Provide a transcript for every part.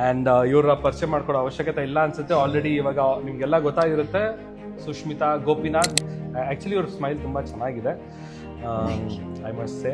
And ಇವರ ಪರಿಚಯ ಮಾಡ್ಕೊಳ್ಳೋ ಅವಶ್ಯಕತೆ ಇಲ್ಲ ಅನ್ಸುತ್ತೆ. ಆಲ್ರೆಡಿ ಇವಾಗ ನಿಮಗೆಲ್ಲ ಗೊತ್ತಾಗಿರುತ್ತೆ. ಸುಷ್ಮಿತಾ ಗೋಪಿನಾಥ್. ಆ್ಯಕ್ಚುಲಿ ಇವ್ರ ಸ್ಮೈಲ್ ತುಂಬ ಚೆನ್ನಾಗಿದೆ, ಐ ಮಸ್ಟ್ ಸೇ.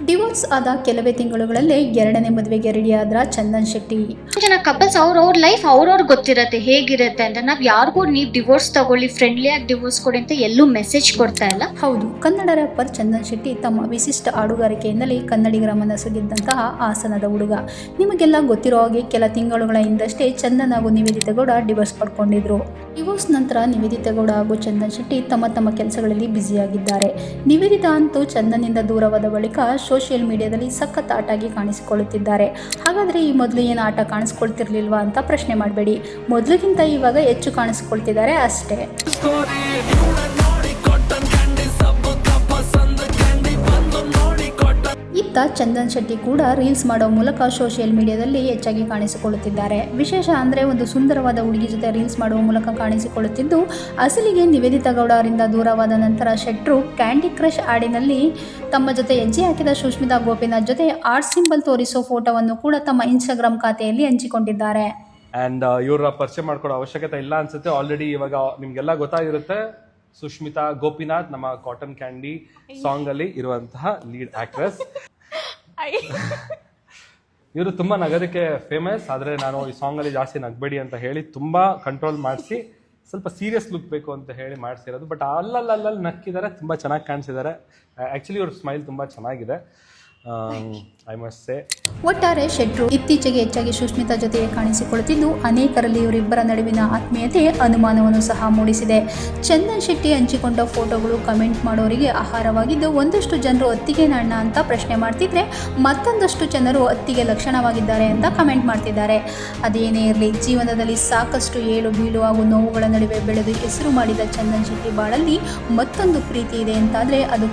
ಡಿವೋರ್ಸ್ ಆದ ಕೆಲವೇ ತಿಂಗಳುಗಳಲ್ಲೇ ಎರಡನೇ ಮದುವೆಗೆ ರೆಡಿಯಾದ್ರ ಚಂದನ್ ಶೆಟ್ಟಿ. ಜನ ಕಪಲ್ಸ್ ಅವ್ರವ್ರ ಲೈಫ್ ಅವ್ರವ್ರಿಗೆ ಗೊತ್ತಿರತ್ತೆ ಹೇಗಿರುತ್ತೆ ಅಂತ. ನಾವ್ ಯಾರಿಗೂ ನೀವು ಡಿವೋರ್ಸ್ ತಗೊಳ್ಳಿ, ಫ್ರೆಂಡ್ಲಿ ಆಗಿ ಡಿವೋರ್ಸ್ ಕೊಡಿ ಅಂತ ಎಲ್ಲೂ ಮೆಸೇಜ್ ಕೊಡ್ತಾ ಇಲ್ಲ. ಹೌದು, ಕನ್ನಡ ರ್ಯಾಪರ್ ಚಂದನ್ ಶೆಟ್ಟಿ ತಮ್ಮ ವಿಶಿಷ್ಟ ಹಾಡುಗಾರಿಕೆಯಿಂದಲೇ ಕನ್ನಡಿಗರ ಮನಸ್ಸು ಗೆದ್ದಂತಹ ಹಾಸನದ ಹುಡುಗ. ನಿಮಗೆಲ್ಲ ಗೊತ್ತಿರೋ ಹಾಗೆ ಕೆಲ ತಿಂಗಳುಗಳ ಹಿಂದಷ್ಟೇ ಚಂದನ್ ಹಾಗೂ ನಿವೇದಿತಾ ಗೌಡ ಡಿವೋರ್ಸ್ ಪಡ್ಕೊಂಡಿದ್ರು. ಡಿವೋರ್ಸ್ ನಂತರ ನಿವೇದಿತಾ ಗೌಡ ಹಾಗೂ ಚಂದನ್ ಶೆಟ್ಟಿ ತಮ್ಮ ಕೆಲಸಗಳಲ್ಲಿ ಬ್ಯುಸಿಯಾಗಿದ್ದಾರೆ. ನಿವೇದಿತಾ ಅಂತೂ ಚಂದನ್ನಿಂದ ದೂರವಾದ ಬಳಿಕ ಸೋಷಿಯಲ್ ಮೀಡಿಯಾದಲ್ಲಿ ಸಖತ್ ಆಟಾಗಿ ಕಾಣಿಸಿಕೊಳ್ಳುತ್ತಿದ್ದಾರೆ. ಹಾಗಾದರೆ ಈ ಮೊದಲು ಏನು ಆಟ ಕಾಣಿಸ್ಕೊಳ್ತಿರ್ಲಿಲ್ವಾ ಅಂತ ಪ್ರಶ್ನೆ ಮಾಡಬೇಡಿ. ಮೊದಲಿಗಿಂತ ಇವಾಗ ಹೆಚ್ಚು ಕಾಣಿಸ್ಕೊಳ್ತಿದ್ದಾರೆ ಅಷ್ಟೇ. ಇತ್ತ ಚಂದನ್ ಶೆಟ್ಟಿ ಕೂಡ ರೀಲ್ಸ್ ಮಾಡೋ ಮೂಲಕ ಸೋಷಿಯಲ್ ಮೀಡಿಯಾದಲ್ಲಿ ಹೆಚ್ಚಾಗಿ ಕಾಣಿಸಿಕೊಳ್ಳುತ್ತಿದ್ದಾರೆ. ವಿಶೇಷ ಅಂದರೆ ಒಂದು ಸುಂದರವಾದ ಹುಡುಗಿ ಜೊತೆ ರೀಲ್ಸ್ ಮಾಡುವ ಮೂಲಕ ಕಾಣಿಸಿಕೊಳ್ಳುತ್ತಿದ್ದು, ಅಸಲಿಗೆ ನಿವೇದಿತಾ ಗೌಡ ಅವರಿಂದ ದೂರವಾದ ನಂತರ ಶೆಟ್ರು ಕ್ಯಾಂಡಿ ಕ್ರಶ್ ಹಾಡಿನಲ್ಲಿ ತಮ್ಮ ಜೊತೆ ಹೆಜ್ಜೆ ಹಾಕಿದ ಸುಷ್ಮಿತಾ ಗೋಪಿನಾಥ್ ಜೊತೆ ಆರ್ಟ್ ಸಿಂಬಲ್ ತೋರಿಸೋ ಫೋಟೋವನ್ನು ಕೂಡ ತಮ್ಮ ಇನ್ಸ್ಟಾಗ್ರಾಮ್ ಖಾತೆಯಲ್ಲಿ ಹಂಚಿಕೊಂಡಿದ್ದಾರೆ. ಆ್ಯಂಡ್ ಇವರ ಪರಿಚಯ ಮಾಡ್ಕೊಳ್ಳೋ ಅವಶ್ಯಕತೆ ಇಲ್ಲ ಅನ್ಸುತ್ತೆ. ಆಲ್ರೆಡಿ ಇವಾಗ ನಿಮಗೆಲ್ಲ ಗೊತ್ತಾಗಿರುತ್ತೆ. ಸುಷ್ಮಿತಾ ಗೋಪಿನಾಥ್ ನಮ್ಮ ಕಾಟನ್ ಕ್ಯಾಂಡಿ ಸಾಂಗ್ ಅಲ್ಲಿ ಇರುವಂತಹ ಲೀಡ್ ಆಕ್ಟ್ರೆಸ್. ಇವರು ತುಂಬಾ ನಗೋದಕ್ಕೆ ಫೇಮಸ್, ಆದರೆ ನಾನು ಈ ಸಾಂಗ್ ಅಲ್ಲಿ ಜಾಸ್ತಿ ನಗಬೇಡಿ ಅಂತ ಹೇಳಿ ತುಂಬಾ ಕಂಟ್ರೋಲ್ ಮಾಡಿಸಿ ಸ್ವಲ್ಪ ಸೀರಿಯಸ್ ಲುಕ್ ಬೇಕು ಅಂತ ಹೇಳಿ ಮಾಡಿಸಿರೋದು. ಬಟ್ ಅಲ್ಲಲ್ಲಿ ನಕ್ಕಿದ್ದಾರೆ, ತುಂಬಾ ಚೆನ್ನಾಗಿ ಕಾಣಿಸಿದ್ದಾರೆ. ಆ್ಯಕ್ಚುಲಿ ಇವ್ರ ಸ್ಮೈಲ್ ತುಂಬಾ ಚೆನ್ನಾಗಿದೆ, ಐ ಮಸ್ಟ್ ಸೇ. ಒಟ್ಟಾರೆ ಶೆಟ್ರು ಇತ್ತೀಚೆಗೆ ಹೆಚ್ಚಾಗಿ ಸುಷ್ಮಿತಾ ಜೊತೆಗೆ ಕಾಣಿಸಿಕೊಳ್ಳುತ್ತಿದ್ದು, ಅನೇಕರಲ್ಲಿ ಇವರಿಬ್ಬರ ನಡುವಿನ ಆತ್ಮೀಯತೆ ಅನುಮಾನವನ್ನು ಸಹ ಮೂಡಿಸಿದೆ. ಚಂದನ್ ಶೆಟ್ಟಿ ಹಂಚಿಕೊಂಡ ಫೋಟೋಗಳು ಕಮೆಂಟ್ ಮಾಡೋರಿಗೆ ಆಹಾರವಾಗಿದ್ದು, ಒಂದಷ್ಟು ಜನರು ಅತ್ತಿಗೆ ಅಣ್ಣ ಅಂತ ಪ್ರಶ್ನೆ ಮಾಡ್ತಿದ್ರೆ, ಮತ್ತೊಂದಷ್ಟು ಜನರು ಅತ್ತಿಗೆ ಲಕ್ಷಣವಾಗಿದ್ದಾರೆ ಅಂತ ಕಮೆಂಟ್ ಮಾಡ್ತಿದ್ದಾರೆ. ಅದೇನೇ ಇರಲಿ, ಜೀವನದಲ್ಲಿ ಸಾಕಷ್ಟು ಏಳು ಬೀಳು ಹಾಗೂ ನೋವುಗಳ ನಡುವೆ ಬೆಳೆದು ಹೆಸರು ಮಾಡಿದ ಚಂದನ್ ಶೆಟ್ಟಿ ಬಾಳಲ್ಲಿ ಮತ್ತೊಂದು ಪ್ರೀತಿ ಇದೆ ಅಂತಾದರೆ ಅದು